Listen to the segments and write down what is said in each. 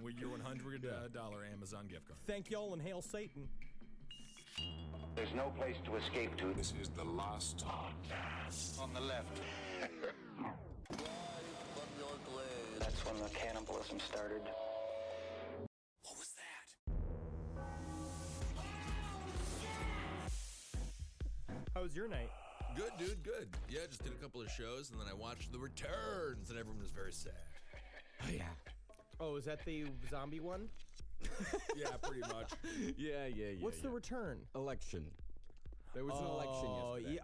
with your $100 Amazon gift card. Thank y'all and hail Satan. There's no place to escape to. This is the last podcast. On the left. That's when the cannibalism started. What was that? How was your night? Good, dude, good. Yeah, just did a couple of shows, and then I watched The Returns, and everyone was very sad. Oh, yeah. Oh, is that the zombie one? Yeah, pretty much. Yeah. What's the return? Election. There was an election yesterday.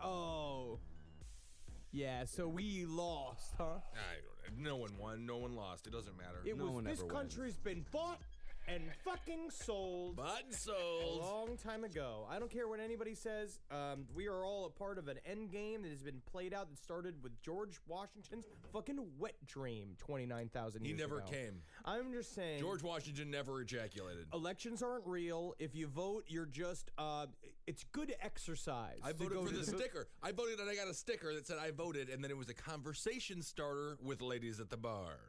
Yeah, so we lost, huh? I don't know. No one won. No one lost. It doesn't matter. This country's been bought and fucking sold. Bought and A sold. long time ago. I don't care what anybody says. We are all a part of an end game that has been played out that started with George Washington's fucking wet dream 29,000 years ago. He never came. I'm just saying. George Washington never ejaculated. Elections aren't real. If you vote, you're just, it's good exercise. I voted for the sticker. I voted and I got a sticker that said I voted, and then it was a conversation starter with ladies at the bar.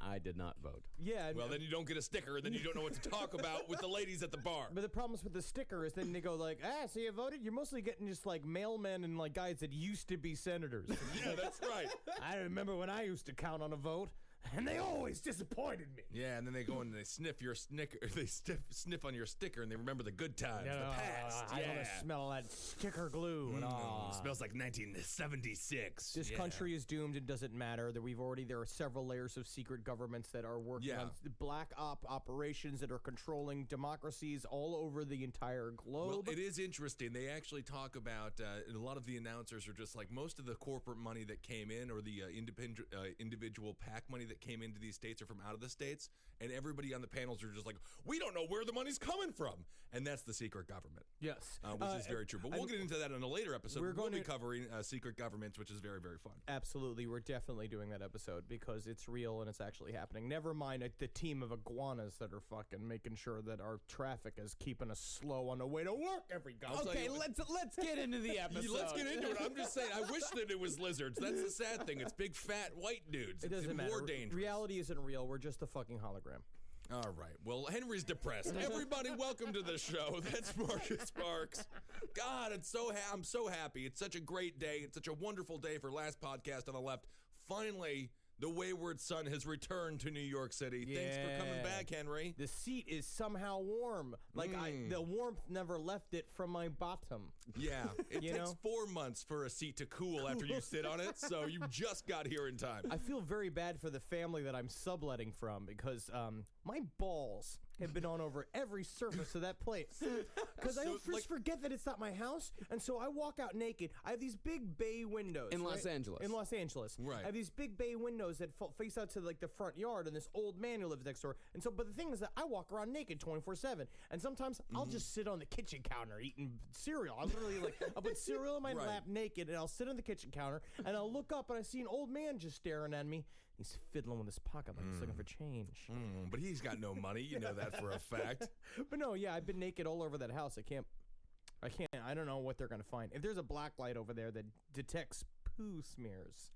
I did not vote. Yeah. Well, then you don't get a sticker, and then you don't know what to talk about with the ladies at the bar. But the problems with the sticker is then they go like, so you voted? You're mostly getting just like mailmen and like guys that used to be senators. Yeah, that's right. I remember when I used to count on a vote, and they always disappointed me. Yeah, and then they go and they sniff your snicker. They sniff on your sticker, and they remember the good times, the past. I want to smell that sticker glue. Smells like 1976. This country is doomed. It doesn't matter. There are several layers of secret governments that are working on black operations that are controlling democracies all over the entire globe. Well, it is interesting. They actually talk about, and a lot of the announcers are just like, most of the corporate money that came in, or the individual PAC money that came into these states are from out of the states, and everybody on the panels are just like, we don't know where the money's coming from, and that's the secret government. Yes. Which is very true. But we'll get into that in a later episode. We'll be covering secret governments, which is very, very fun. Absolutely. We're definitely doing that episode because it's real and it's actually happening. Never mind the team of iguanas that are fucking making sure that our traffic is keeping us slow on the way to work every goddamn. Okay, let's get into the episode. Let's get into it. I'm just saying, I wish that it was lizards. That's the sad thing. It's big, fat, white dudes. It doesn't matter. More dangerous. Reality isn't real. We're just a fucking hologram. All right. Well, Henry's depressed. Everybody, welcome to the show. That's Marcus Sparks. God, I'm so happy. It's such a great day. It's such a wonderful day for last podcast on the left. Finally, the wayward son has returned to New York City. Yeah. Thanks for coming back, Henry. The seat is somehow warm. Like the warmth never left it from my bottom. Yeah. It takes 4 months for a seat to cool after you sit on it, so you just got here in time. I feel very bad for the family that I'm subletting from because my balls have been on over every surface of that place. Because I forget that it's not my house, and so I walk out naked. I have these big bay windows. In Los Angeles. In Los Angeles. Right. I have these big bay windows that face out to like the front yard and this old man who lives next door. And so, but the thing is that I walk around naked 24/7, and sometimes I'll just sit on the kitchen counter eating cereal. I'm literally like, I'll put cereal in my lap naked, and I'll sit on the kitchen counter, and I'll look up, and I see an old man just staring at me. He's fiddling with his pocket like he's looking for change. But he's got no money. You know that for a fact. But no, yeah, I've been naked all over that house. I can't. I don't know what they're going to find. If there's a black light over there that detects poo smears.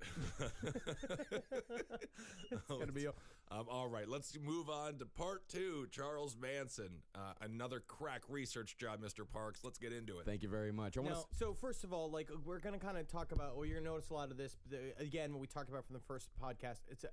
It's gonna be all right, let's move on to part 2. Charles Manson, another crack research job, Mr. Parks. Let's get into it. Thank you very much. So first of all, like, we're gonna kind of talk about. Well, you're gonna notice a lot of this. Again, what we talked about from the first podcast. It's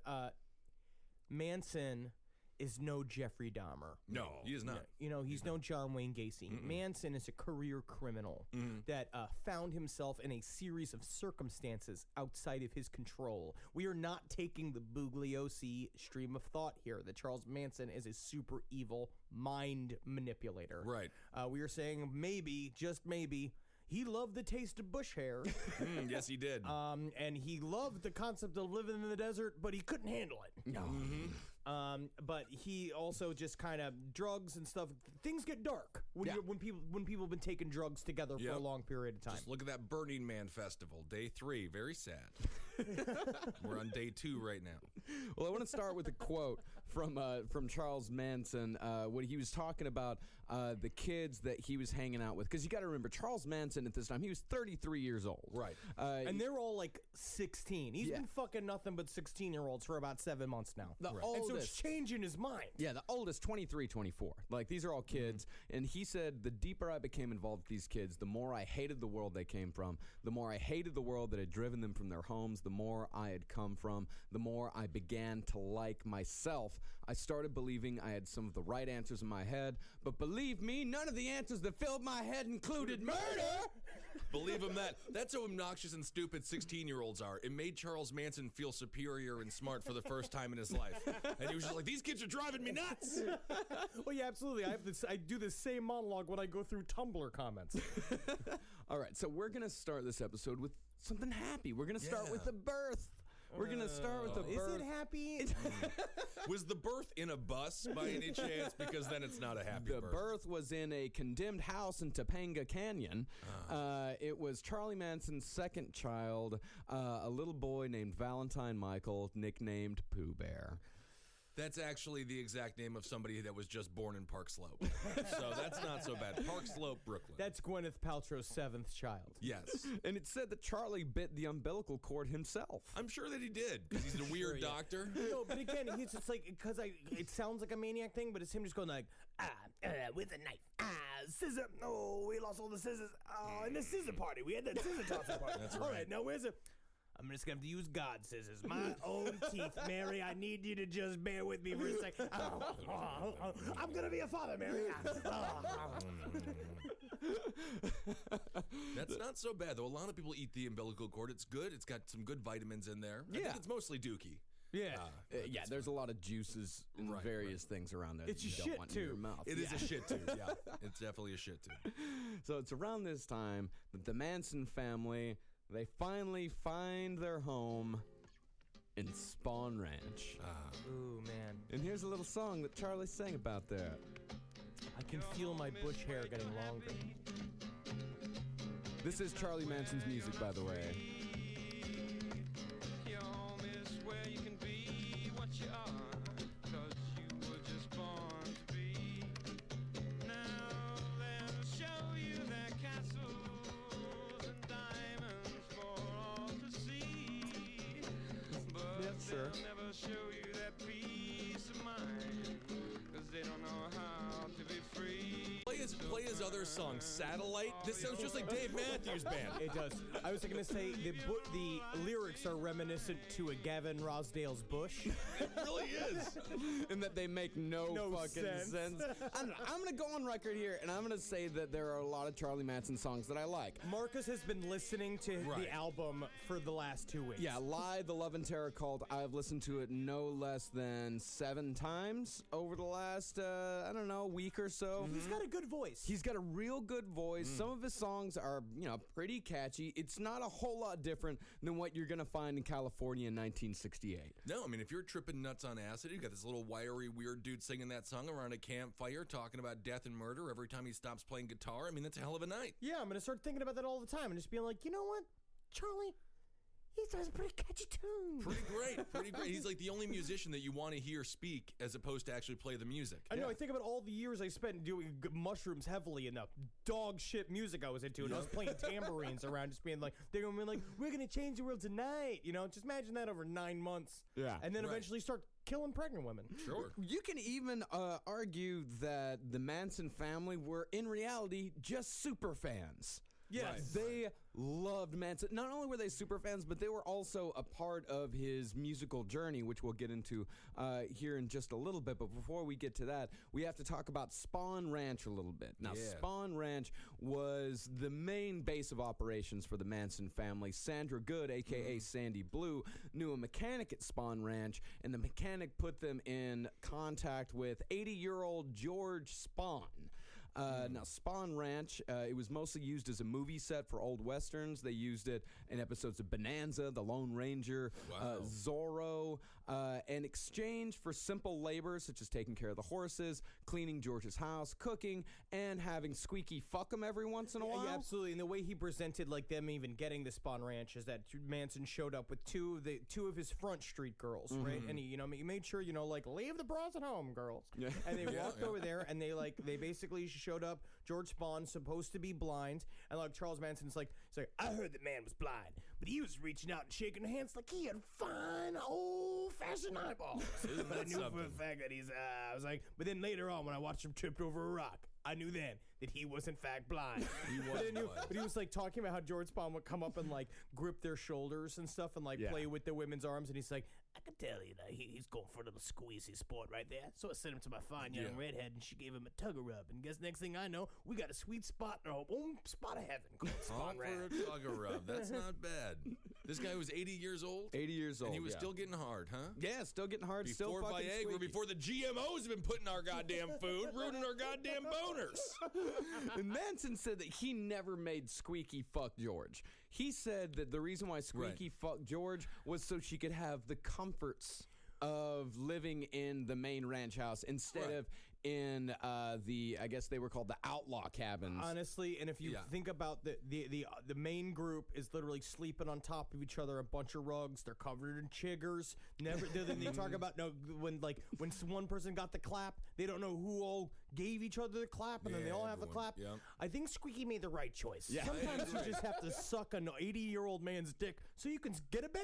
Manson is no Jeffrey Dahmer. No, he is not. He's no John Wayne Gacy. Mm-mm. Manson is a career criminal that found himself in a series of circumstances outside of his control. We are not taking the Bugliosi stream of thought here that Charles Manson is a super evil mind manipulator. Right. We are saying maybe, just maybe, he loved the taste of bush hair. Yes, he did. And he loved the concept of living in the desert, but he couldn't handle it. No. But he also just kind of drugs and stuff. Things get dark when people have been taking drugs together for a long period of time. Just look at that Burning Man festival, day 3. Very sad. We're on day 2 right now. Well, I want to start with a quote from Charles Manson when he was talking about the kids that he was hanging out with. Because you got to remember, Charles Manson at this time, he was 33 years old. Right. And they're all like 16. He's been fucking nothing but 16-year-olds for about 7 months now. The oldest. And so it's changing his mind. Yeah, the oldest, 23, 24. Like, these are all kids. And he said, the deeper I became involved with these kids, the more I hated the world they came from, the more I hated the world that had driven them from their homes, the more I had come from, the more I began to like myself. I started believing I had some of the right answers in my head, but believe me, none of the answers that filled my head included murder. Believe him that. That's how obnoxious and stupid 16-year-olds are. It made Charles Manson feel superior and smart for the first time in his life. And he was just like, these kids are driving me nuts. Well, yeah, absolutely. I do the same monologue when I go through Tumblr comments. All right, so we're going to start this episode with something happy. We're going to start with the birth. We're going to start with the birth. Is it happy? Was the birth in a bus by any chance? Because then it's not a happy birth. The birth was in a condemned house in Topanga Canyon. It was Charlie Manson's second child, a little boy named Valentine Michael, nicknamed Pooh Bear. That's actually the exact name of somebody that was just born in Park Slope. So that's not so bad. Park Slope, Brooklyn. That's Gwyneth Paltrow's 7th child. Yes. And it said that Charlie bit the umbilical cord himself. I'm sure that he did, because he's a weird doctor. No, but again, he's just like, because it sounds like a maniac thing, but it's him just going like, with a knife. Scissor. Oh, we lost all the scissors. Oh, in the scissor party. We had that scissor tossing party. That's All right. right, now where's it? I'm just going to have to use God scissors. My own teeth. Mary, I need you to just bear with me for a second. I'm going to be a father, Mary. That's not so bad, though. A lot of people eat the umbilical cord. It's good. It's got some good vitamins in there. I think it's mostly dookie. Yeah. There's a lot of juices and various things around there. It's that you a don't shit want in your tube. mouth. It is a shit tube, yeah. It's definitely a shit tube. So it's around this time that the Manson family, they finally find their home in Spawn Ranch. Ooh, man. And here's a little song that Charlie sang about that. I can feel my bush hair getting longer. This is Charlie Manson's music, by the way. Sure. Never show you that peace of mind, 'cause they don't know how to be free. Play his other song, Satellite. This sounds just like Dave Matthews Band. It does. I was going to say the lyrics are reminiscent to a Gavin Rosdale's Bush. It really is. And that they make no fucking sense. I don't know. I'm going to go on record here, and I'm going to say that there are a lot of Charlie Manson songs that I like. Marcus has been listening to the album for the last 2 weeks. Yeah, Lie, The Love and Terror Cult. I've listened to it no less than 7 times over the last, week or so. He's got a good voice. He's got a real good voice. Some of his songs are, pretty catchy. It's not a whole lot different than what you're going to find in California in 1968. No, I mean, if you're tripping nuts on acid, you got this little wiry, weird dude singing that song around a campfire talking about death and murder every time he stops playing guitar. I mean, that's a hell of a night. Yeah, I'm going to start thinking about that all the time and just being like, you know what, Charlie? He has a pretty catchy tune. Pretty great. He's like the only musician that you want to hear speak as opposed to actually play the music. I know. I think about all the years I spent doing mushrooms heavily and the dog shit music I was into, and I was playing tambourines around, just being like, they're going to be like, we're going to change the world tonight. Just imagine that over 9 months. Yeah. And then eventually start killing pregnant women. Sure. You can even argue that the Manson family were, in reality, just super fans. Yes. Right. They loved Manson. Not only were they super fans, but they were also a part of his musical journey, which we'll get into here in just a little bit. But before we get to that, we have to talk about Spawn Ranch a little bit. Now, Spawn Ranch was the main base of operations for the Manson family. Sandra Good, a.k.a. Sandy Blue, knew a mechanic at Spawn Ranch, and the mechanic put them in contact with 80-year-old George Spawn. Now, Spawn Ranch, it was mostly used as a movie set for old westerns. They used it in episodes of Bonanza, The Lone Ranger, Zorro. in exchange for simple labor such as taking care of the horses, cleaning George's house, cooking, and having Squeaky fuck him every once in a while. Yeah, absolutely. And the way he presented, like them even getting the Spawn Ranch, is that Manson showed up with two of his front street girls, right? And he made sure, like, leave the bras at home, girls. Yeah. And they walked over there, and they basically showed up. George Spawn supposed to be blind, and like Charles Manson's like, I heard the man was blind, but he was reaching out and shaking hands like he had fine old-fashioned eyeballs. But I knew for a fact that I was like, but then later on when I watched him tripped over a rock, I knew then that he was in fact blind. He was blind. But he was like talking about how George Spawn would come up and like grip their shoulders and stuff and like play with the women's arms, and he's like, I could tell he's going for a little squeezy sport right there. So I sent him to my fine young redhead, and she gave him a tug a rub. And guess next thing I know, we got a sweet spot in our own spot of heaven called Spawn Ranch. For a tug a rub. That's not bad. This guy was 80 years old. 80 years old. And he was still getting hard, huh? Yeah, still getting hard. Before still fucking Viagra, Squeaky. before the GMOs have been putting our goddamn food, ruining our goddamn boners. And Manson said that he never made Squeaky fuck George. He said that the reason why Squeaky fucked George was so she could have the comforts of living in the main ranch house instead of in I guess they were called the outlaw cabins. Honestly, and if you think about the main group is literally sleeping on top of each other, a bunch of rugs, they're covered in chiggers. Never they talk about when one person got the clap, they don't know who all gave each other the clap, and then they all have the clap. Yeah. I think Squeaky made the right choice. Yeah. Sometimes you just have to suck an 80-year-old man's dick so you can get a bed.